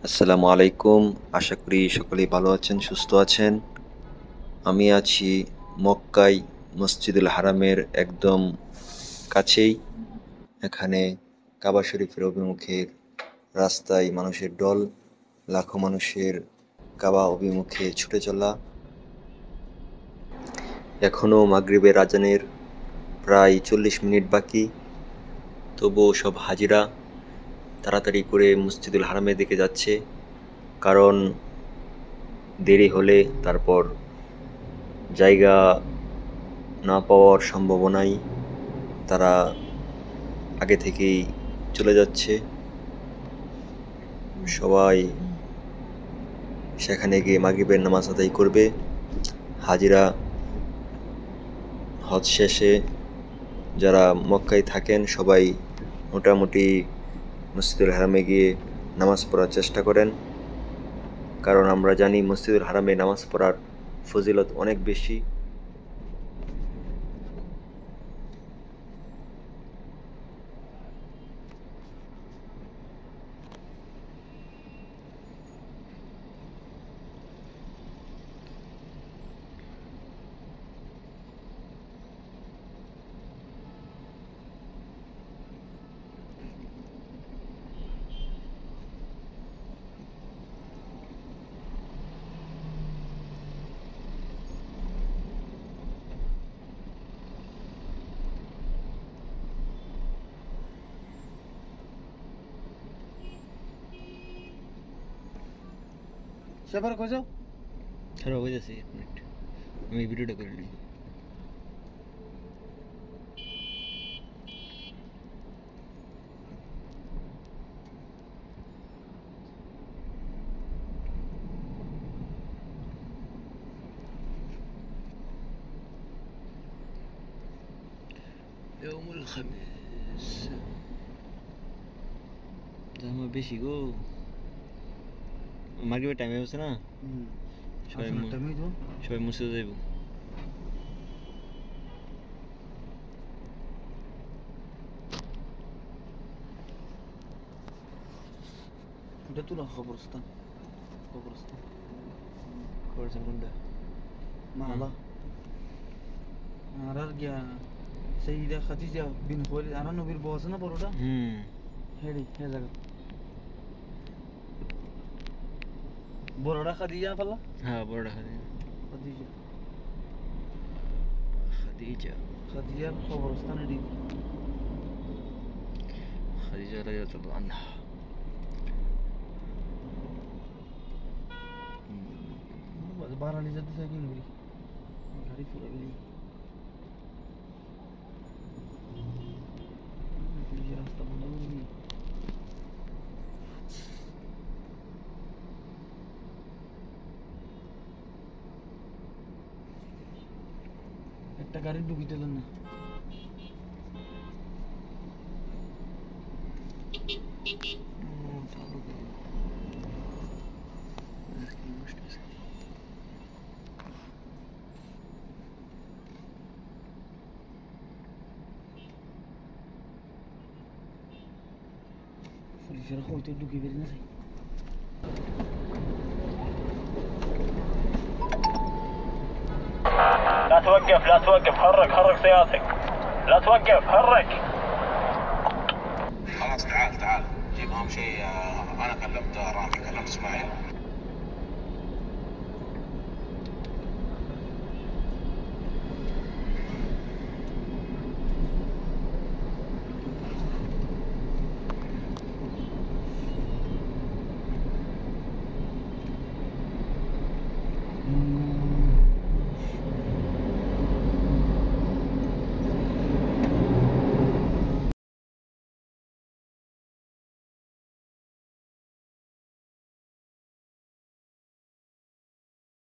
আসসালামু আলাইকুম। আশা করি সকলেই ভালো আছেন, সুস্থ আছেন। আমি আছি মক্কায় মসজিদুল হারামের একদম কাছেই। এখানে কাবা শরীফের অভিমুখের রাস্তায় মানুষের ঢল, লাখো মানুষের কাবা অভিমুখে ছুটে চলা। এখনও মাগরিবের আজানের প্রায় 40 মিনিট বাকি, তবুও সব হাজিরা তাড়াতাড়ি করে মসজিদুল হারামের দিকে যাচ্ছে, কারণ দেরি হলে তারপর জায়গা না পাওয়ার সম্ভাবনায় তারা আগে থেকেই চলে যাচ্ছে। সবাই সেখানে গিয়ে মাগরিবের নামাজ আদায় করবে। হাজিরা হজ শেষে যারা মক্কায় থাকেন সবাই মোটামুটি মসজিদুল হারামে গিয়ে নামাজ পড়ার চেষ্টা করেন, কারণ আমরা জানি মসজিদুল হারামে নামাজ পড়ার ফজিলত অনেক বেশি। সেবার কইছো খারাপ হয়ে যাচ্ছে, এক মিনিট আমি ভিডিওটা করে নিই। يوم الخميس জামা বেশি গো, মাগরিবের টাইম হচ্ছে না, সবাই মসজিদে যাইব। এটা তো না খবরস্থান খবরস্থান কোনটা? মালা আর গিয়া সেইদা খাদিজা বিন খুয়াইলিদ আর নবীর বউ আছে না বড়টা, হেডি হে জায়গা বড়টা খাদিজা পাল্লা। হ্যাঁ, বড়টা খাদিজা। খাদিজা খাদিজা খাদিজার খবরস্থান এডি। খাদিজা রাদিয়াল্লাহু আনহা। বারালি যেতে চাই কি নবী গাড়ি পুরো গেলি রাস্তা বন্ধ করে দিই। একটা গাড়ি ঢুকিতে দেন না। পুলিশের হয়তো ঢুকে বেরিয়ে না। لا توقف لا توقف، حرك حرك سيارتك، لا توقف حرك. خلاص تعال جيب اهم شيء. انا كلمت رامي، كلمت اسماعيل.